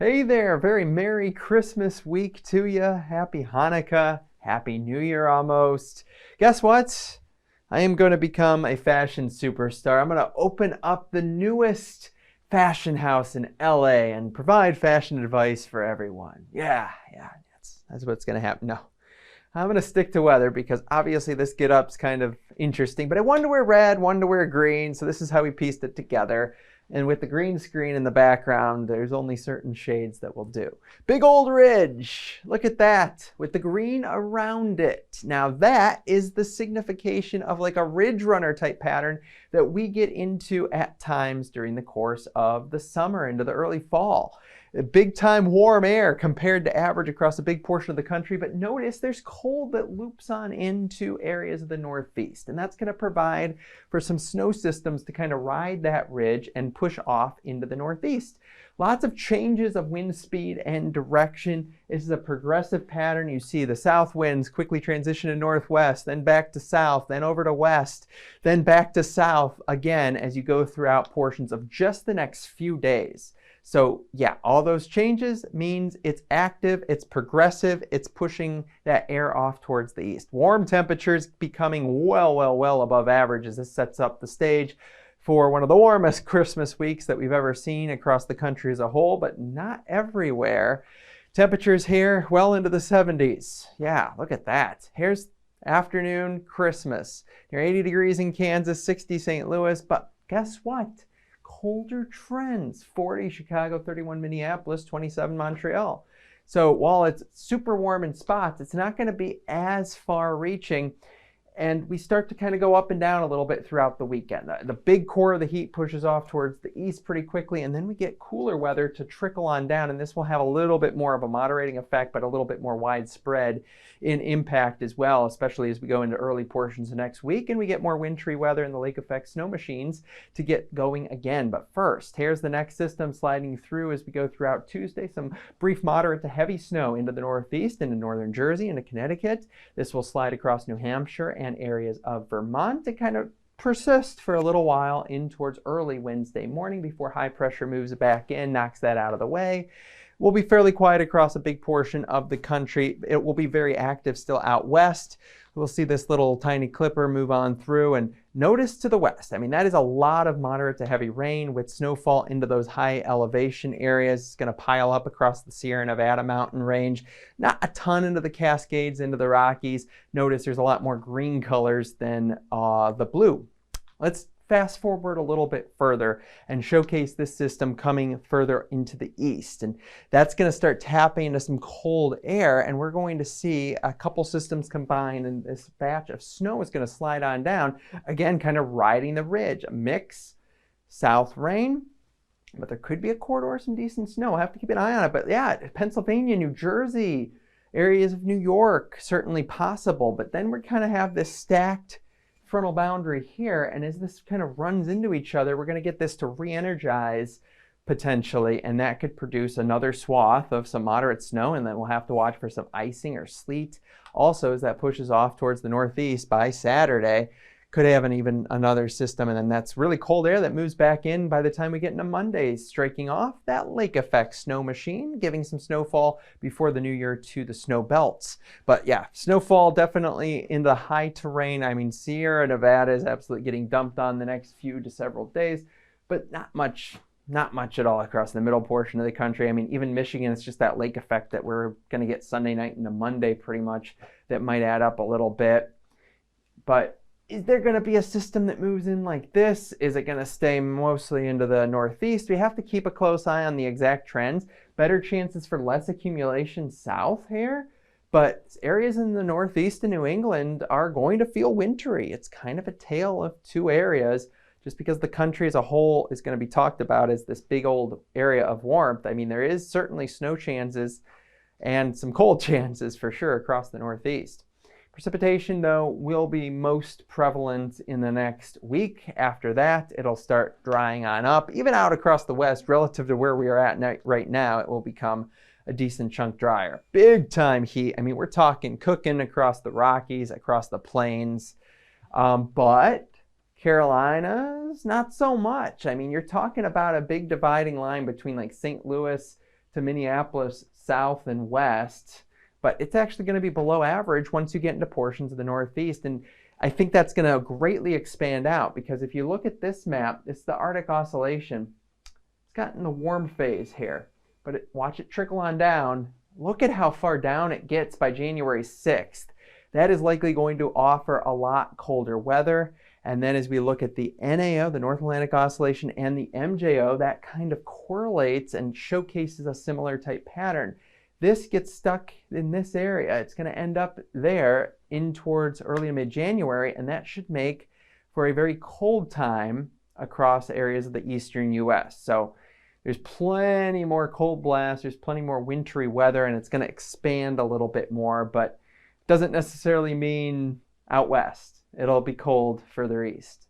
Hey there, very Merry Christmas week to you. Happy Hanukkah, Happy New Year almost. Guess what? I am going to become a fashion superstar. I'm going to open up the newest fashion house in LA and provide fashion advice for everyone. Yeah, that's what's going to happen. No, I'm going to stick to weather because obviously this get up's kind of interesting, but I wanted to wear red, wanted to wear green, so this is how we pieced it together. And with the green screen in the background, there's only certain shades that will do. Big old ridge, look at that, with the green around it. Now that is the signification of like a ridge runner type pattern that we get into at times during the course of the summer into the early fall. Big time warm air compared to average across a big portion of the country, but notice there's cold that loops on into areas of the northeast, and that's going to provide for some snow systems to kind of ride that ridge and push off into the northeast. Lots of changes of wind speed and direction. This is a progressive pattern. You see the south winds quickly transition to northwest, then back to south, then over to west, then back to south again as you go throughout portions of just the next few days. So yeah, all those changes means it's active, it's progressive, it's pushing that air off towards the east. Warm temperatures becoming well above average as this sets up the stage for one of the warmest Christmas weeks that we've ever seen across the country as a whole, but not everywhere. Temperatures here well into the 70s. Yeah, look at that. Here's afternoon Christmas. Near 80 degrees in Kansas, 60 St. Louis, but guess what? Colder trends, 40 Chicago, 31 Minneapolis, 27 Montreal. So while it's super warm in spots, it's not going to be as far reaching. And we start to kind of go up and down a little bit throughout the weekend. The big core of the heat pushes off towards the east pretty quickly, and then we get cooler weather to trickle on down, and this will have a little bit more of a moderating effect, but a little bit more widespread in impact as well, especially as we go into early portions of next week and we get more wintry weather and the lake effect snow machines to get going again. But first, here's the next system sliding through as we go throughout Tuesday. Some brief moderate to heavy snow into the northeast, into northern Jersey, into Connecticut. This will slide across New Hampshire and areas of Vermont to kind of persist for a little while in towards early Wednesday morning before high pressure moves back in, knocks that out of the way. We'll be fairly quiet across a big portion of the country. It will be very active still out west. We'll see this little tiny clipper move on through, and notice to the west. I mean, that is a lot of moderate to heavy rain with snowfall into those high elevation areas. It's going to pile up across the Sierra Nevada mountain range. Not a ton into the Cascades, into the Rockies. Notice there's a lot more green colors than the blue. Let's fast forward a little bit further and showcase this system coming further into the east. And that's going to start tapping into some cold air, and we're going to see a couple systems combine, and this batch of snow is going to slide on down, again, kind of riding the ridge. A mix, south rain, but there could be a corridor, some decent snow. I have to keep an eye on it. But yeah, Pennsylvania, New Jersey, areas of New York, certainly possible. But then we kind of have this stacked frontal boundary here, and as this kind of runs into each other, we're going to get this to re-energize potentially, and that could produce another swath of some moderate snow, and then we'll have to watch for some icing or sleet. Also, as that pushes off towards the northeast by Saturday, could have even another system, and then that's really cold air that moves back in by the time we get into Monday, striking off that lake effect snow machine, giving some snowfall before the new year to the snow belts. But yeah, snowfall definitely in the high terrain. I mean, Sierra Nevada is absolutely getting dumped on the next few to several days, but not much at all across the middle portion of the country. I mean, even Michigan, it's just that lake effect that we're going to get Sunday night into Monday pretty much that might add up a little bit. But is there going to be a system that moves in like this? Is it going to stay mostly into the northeast? We have to keep a close eye on the exact trends. Better chances for less accumulation south here, but areas in the northeast and New England are going to feel wintry. It's kind of a tale of two areas, just because the country as a whole is going to be talked about as this big old area of warmth. I mean, there is certainly snow chances and some cold chances for sure across the northeast. Precipitation, though, will be most prevalent in the next week. After that, it'll start drying on up. Even out across the west, relative to where we are at right now, it will become a decent chunk drier. Big time heat. I mean, we're talking cooking across the Rockies, across the plains. But Carolinas, not so much. I mean, you're talking about a big dividing line between like St. Louis to Minneapolis south and west, but it's actually going to be below average once you get into portions of the Northeast. And I think that's going to greatly expand out, because if you look at this map, it's the Arctic Oscillation. It's gotten the warm phase here, but watch it trickle on down. Look at how far down it gets by January 6th. That is likely going to offer a lot colder weather. And then as we look at the NAO, the North Atlantic Oscillation, and the MJO, that kind of correlates and showcases a similar type pattern. This gets stuck in this area. It's going to end up there in towards early to mid-January, and that should make for a very cold time across areas of the eastern U.S. So there's plenty more cold blasts, there's plenty more wintry weather, and it's going to expand a little bit more, but doesn't necessarily mean out west. It'll be cold further east.